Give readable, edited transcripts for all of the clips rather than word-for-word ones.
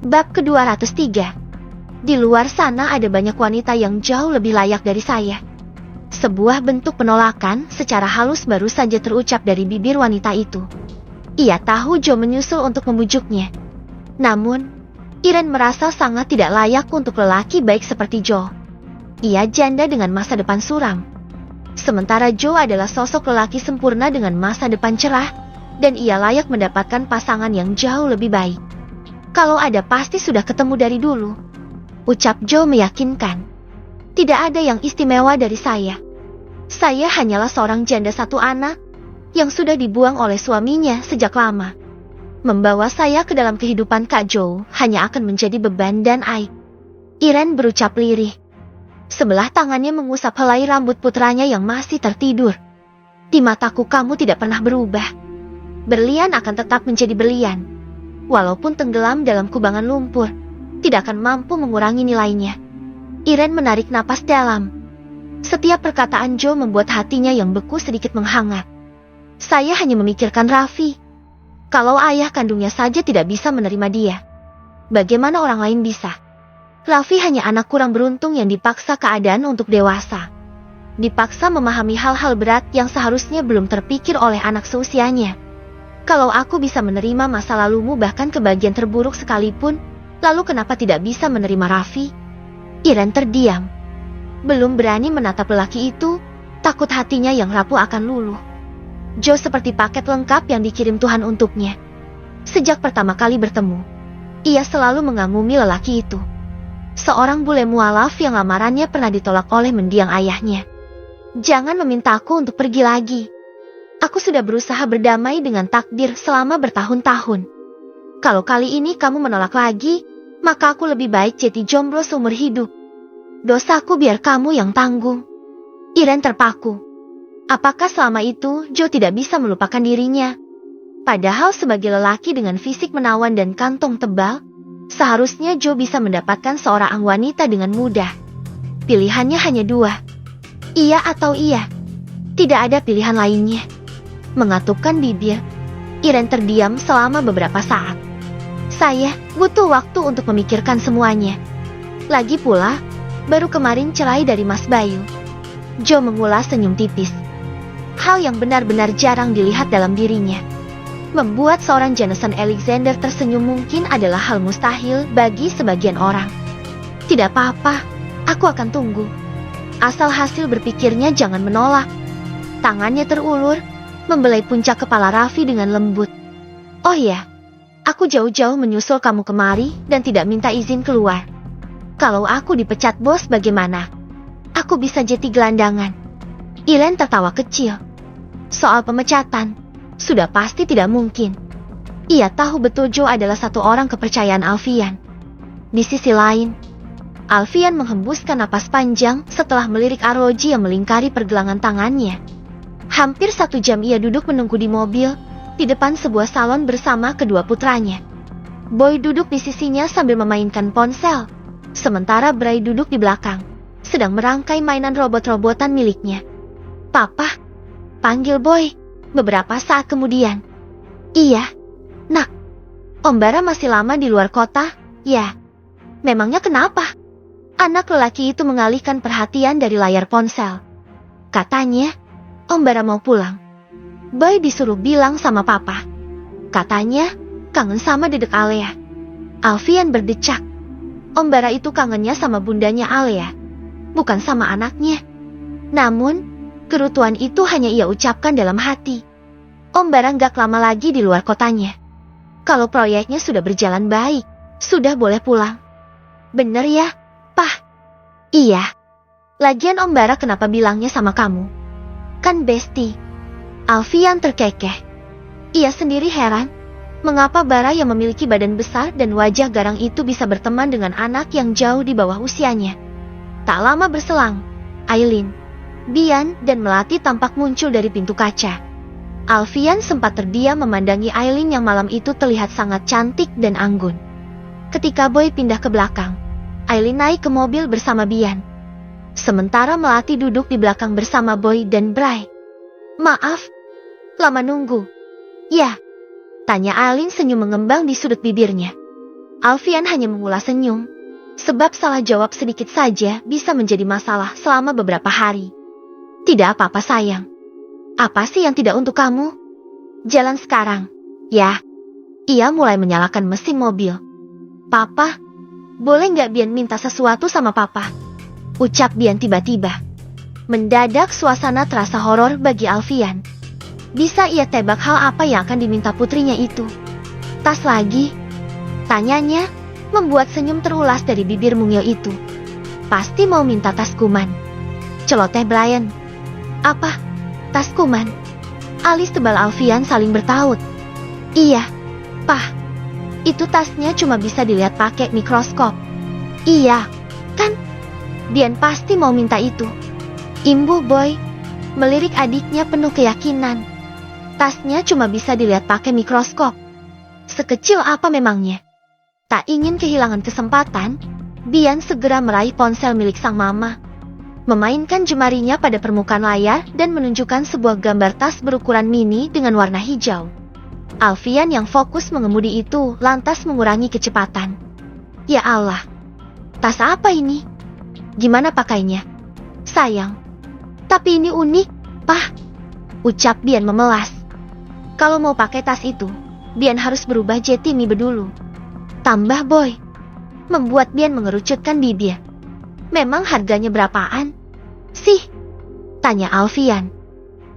Bab ke-203. Di luar sana ada banyak wanita yang jauh lebih layak dari saya. Sebuah bentuk penolakan secara halus baru saja terucap dari bibir wanita itu. Ia tahu Joe menyusul untuk membujuknya. Namun, Irene merasa sangat tidak layak untuk lelaki baik seperti Joe. Ia janda dengan masa depan suram. Sementara Joe adalah sosok lelaki sempurna dengan masa depan cerah, dan ia layak mendapatkan pasangan yang jauh lebih baik. Kalau ada pasti sudah ketemu dari dulu, ucap Joe meyakinkan. Tidak ada yang istimewa dari saya. Saya hanyalah seorang janda satu anak yang sudah dibuang oleh suaminya sejak lama. Membawa saya ke dalam kehidupan Kak Joe hanya akan menjadi beban dan aib. Irene berucap lirih. Sebelah tangannya mengusap helai rambut putranya yang masih tertidur. Di mataku kamu tidak pernah berubah. Berlian akan tetap menjadi berlian. Walaupun tenggelam dalam kubangan lumpur, tidak akan mampu mengurangi nilainya. Irene menarik napas dalam. Setiap perkataan Joe membuat hatinya yang beku sedikit menghangat. Saya hanya memikirkan Raffi. Kalau ayah kandungnya saja tidak bisa menerima dia, bagaimana orang lain bisa? Raffi hanya anak kurang beruntung yang dipaksa keadaan untuk dewasa. Dipaksa memahami hal-hal berat yang seharusnya belum terpikir oleh anak seusianya. Kalau aku bisa menerima masa lalumu bahkan ke bagian terburuk sekalipun, lalu kenapa tidak bisa menerima Raffi? Irene terdiam. Belum berani menatap lelaki itu, takut hatinya yang rapuh akan luluh. Joe seperti paket lengkap yang dikirim Tuhan untuknya. Sejak pertama kali bertemu, ia selalu mengagumi lelaki itu. Seorang bule mualaf yang lamarannya pernah ditolak oleh mendiang ayahnya. Jangan memintaku untuk pergi lagi. Aku sudah berusaha berdamai dengan takdir selama bertahun-tahun. Kalau kali ini kamu menolak lagi, maka aku lebih baik jadi jomblo seumur hidup. Dosaku biar kamu yang tanggung. Irene terpaku. Apakah selama itu Joe tidak bisa melupakan dirinya? Padahal sebagai lelaki dengan fisik menawan dan kantong tebal, seharusnya Joe bisa mendapatkan seorang wanita dengan mudah. Pilihannya hanya dua. Iya atau iya. Tidak ada pilihan lainnya. Mengatupkan bibir, Irene terdiam selama beberapa saat. Saya butuh waktu untuk memikirkan semuanya. Lagi pula, baru kemarin cerai dari Mas Bayu. Joe mengulas senyum tipis. Hal yang benar-benar jarang dilihat dalam dirinya. Membuat seorang Jameson Alexander tersenyum mungkin adalah hal mustahil bagi sebagian orang. Tidak apa-apa, aku akan tunggu. Asal hasil berpikirnya jangan menolak. Tangannya terulur, membelai puncak kepala Raffi dengan lembut. Oh ya, aku jauh-jauh menyusul kamu kemari dan tidak minta izin keluar. Kalau aku dipecat bos bagaimana? Aku bisa jadi gelandangan. Irene tertawa kecil. Soal pemecatan, sudah pasti tidak mungkin. Ia tahu betul Joe adalah satu orang kepercayaan Alfian. Di sisi lain, Alfian menghembuskan napas panjang setelah melirik arloji yang melingkari pergelangan tangannya. Hampir 1 jam ia duduk menunggu di mobil, di depan sebuah salon bersama kedua putranya. Boy duduk di sisinya sambil memainkan ponsel, sementara Bray duduk di belakang, sedang merangkai mainan robot-robotan miliknya. Papa, panggil Boy, beberapa saat kemudian. Iya, nak. Om Bara masih lama di luar kota, ya. Memangnya kenapa? Anak lelaki itu mengalihkan perhatian dari layar ponsel. Katanya, Om Bara mau pulang. Boy disuruh bilang sama papa. Katanya, kangen sama dedek Alea. Alfian berdecak. Om Bara itu kangennya sama bundanya Alea, bukan sama anaknya. Namun, kerutuan itu hanya ia ucapkan dalam hati. Om Bara gak lama lagi di luar kotanya. Kalau proyeknya sudah berjalan baik, sudah boleh pulang. Bener ya, Pah? Iya. Lagian Om Bara kenapa bilangnya sama kamu? Kan Besti. Alfian terkekeh. Ia sendiri heran, mengapa Bara yang memiliki badan besar dan wajah garang itu bisa berteman dengan anak yang jauh di bawah usianya. Tak lama berselang, Aileen, Bian dan Melati tampak muncul dari pintu kaca. Alfian sempat terdiam memandangi Aileen yang malam itu terlihat sangat cantik dan anggun. Ketika Boy pindah ke belakang, Aileen naik ke mobil bersama Bian. Sementara Melati duduk di belakang bersama Boy dan Bray. Maaf, lama nunggu. Ya, tanya Aileen senyum mengembang di sudut bibirnya. Alfian hanya mengulas senyum. Sebab salah jawab sedikit saja bisa menjadi masalah selama beberapa hari. Tidak apa-apa sayang. Apa sih yang tidak untuk kamu? Jalan sekarang. Ya. Ia mulai menyalakan mesin mobil. Papa, boleh nggak Bian minta sesuatu sama Papa? Ucap Bian tiba-tiba. Mendadak suasana terasa horor bagi Alfian. Bisa ia tebak hal apa yang akan diminta putrinya itu? Tas lagi? Tanyanya, membuat senyum terulas dari bibir mungil itu. Pasti mau minta tas kuman. Celoteh Brian. Apa? Tas kuman? Alis tebal Alfian saling bertaut. Iya, Pah. Itu tasnya cuma bisa dilihat pakai mikroskop. Iya, kan? Bian pasti mau minta itu. Imbu boy, melirik adiknya penuh keyakinan. Tasnya cuma bisa dilihat pakai mikroskop. Sekecil apa memangnya? Tak ingin kehilangan kesempatan, Bian segera meraih ponsel milik sang mama. Memainkan jemarinya pada permukaan layar dan menunjukkan sebuah gambar tas berukuran mini dengan warna hijau. Alfian yang fokus mengemudi itu lantas mengurangi kecepatan. Ya Allah, tas apa ini? Gimana pakainya? Sayang, tapi ini unik, Pah. Ucap Bian memelas. Kalau mau pakai tas itu, Bian harus berubah jadi Mibe dulu. Tambah boy. Membuat Bian mengerucutkan bibir. Memang harganya berapaan? Sih? Tanya Alfian.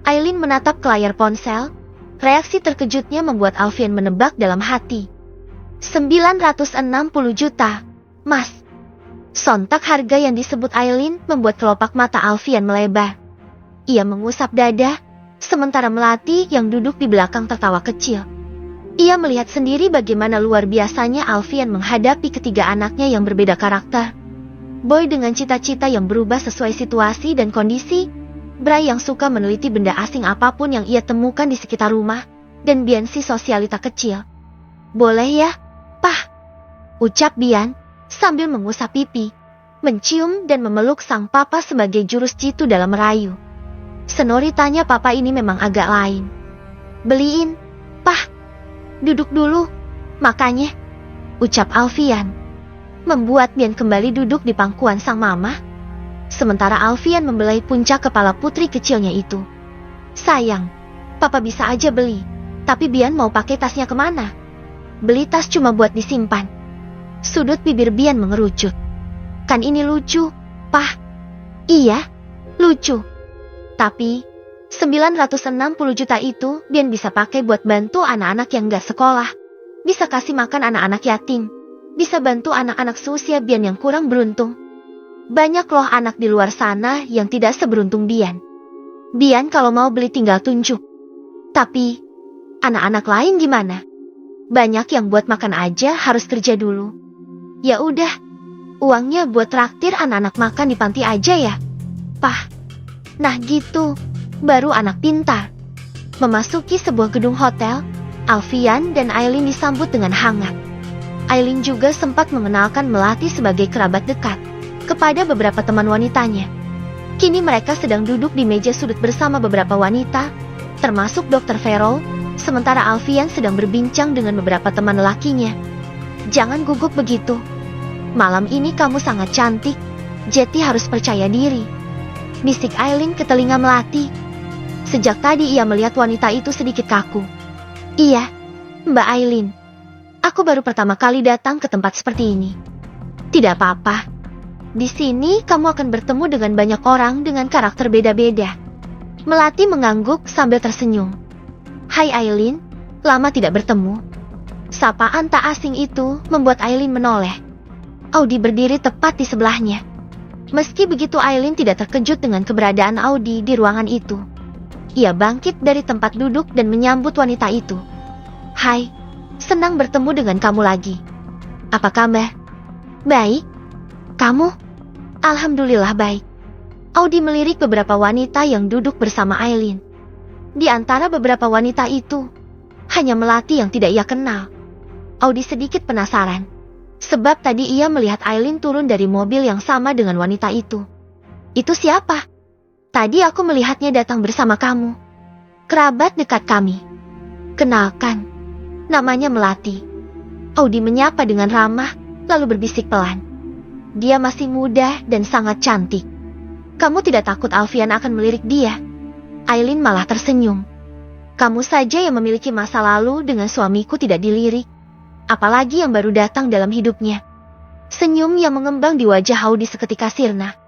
Aileen menatap ke layar ponsel. Reaksi terkejutnya membuat Alfian menebak dalam hati. 960 juta, Mas. Sontak harga yang disebut Aileen membuat kelopak mata Alfian melebar. Ia mengusap dada, sementara Melati yang duduk di belakang tertawa kecil. Ia melihat sendiri bagaimana luar biasanya Alfian menghadapi ketiga anaknya yang berbeda karakter. Boy dengan cita-cita yang berubah sesuai situasi dan kondisi, Bray yang suka meneliti benda asing apapun yang ia temukan di sekitar rumah, dan Bian si sosialita kecil. Boleh ya, Pah? Ucap Bian, sambil mengusap pipi, mencium dan memeluk sang papa sebagai jurus jitu dalam merayu. Senoritanya papa ini memang agak lain. Beliin, Pah. Duduk dulu, makanya. Ucap Alfian. Membuat Bian kembali duduk di pangkuan sang mama. Sementara Alfian membelai puncak kepala putri kecilnya itu. Sayang, papa bisa aja beli. Tapi Bian mau pakai tasnya kemana? Beli tas cuma buat disimpan. Sudut bibir Bian mengerucut. Kan ini lucu, Pah. Iya, lucu. Tapi 960 juta itu Bian bisa pakai buat bantu anak-anak yang gak sekolah. Bisa kasih makan anak-anak yatim. Bisa bantu anak-anak seusia Bian yang kurang beruntung. Banyak loh anak di luar sana yang tidak seberuntung Bian. Bian kalau mau beli tinggal tunjuk. Tapi, anak-anak lain gimana? Banyak yang buat makan aja harus kerja dulu. Ya udah, uangnya buat traktir anak-anak makan di panti aja ya, Pah. Nah gitu, baru anak pintar. Memasuki sebuah gedung hotel, Alfian dan Aileen disambut dengan hangat. Aileen juga sempat mengenalkan Melati sebagai kerabat dekat kepada beberapa teman wanitanya. Kini mereka sedang duduk di meja sudut bersama beberapa wanita, termasuk Dr. Vero, sementara Alfian sedang berbincang dengan beberapa teman lelakinya. Jangan gugup begitu. Malam ini kamu sangat cantik, jadi harus percaya diri. Bisik Aileen ke telinga Melati. Sejak tadi ia melihat wanita itu sedikit kaku. Iya, Mbak Aileen. Aku baru pertama kali datang ke tempat seperti ini. Tidak apa-apa. Di sini kamu akan bertemu dengan banyak orang dengan karakter beda-beda. Melati mengangguk sambil tersenyum. Hai Aileen, lama tidak bertemu. Sapaan tak asing itu membuat Aileen menoleh. Audi berdiri tepat di sebelahnya. Meski begitu Aileen tidak terkejut dengan keberadaan Audi di ruangan itu. Ia bangkit dari tempat duduk dan menyambut wanita itu. Hai, senang bertemu dengan kamu lagi. Apa kabar? Baik. Kamu? Alhamdulillah baik. Audi melirik beberapa wanita yang duduk bersama Aileen. Di antara beberapa wanita itu, hanya Melati yang tidak ia kenal. Audi sedikit penasaran, sebab tadi ia melihat Aileen turun dari mobil yang sama dengan wanita itu. Itu siapa? Tadi aku melihatnya datang bersama kamu. Kerabat dekat kami. Kenalkan, namanya Melati. Audi menyapa dengan ramah, lalu berbisik pelan. Dia masih muda dan sangat cantik. Kamu tidak takut Alfian akan melirik dia? Aileen malah tersenyum. Kamu saja yang memiliki masa lalu dengan suamiku tidak dilirik. Apalagi yang baru datang dalam hidupnya. Senyum yang mengembang di wajah Audi seketika sirna.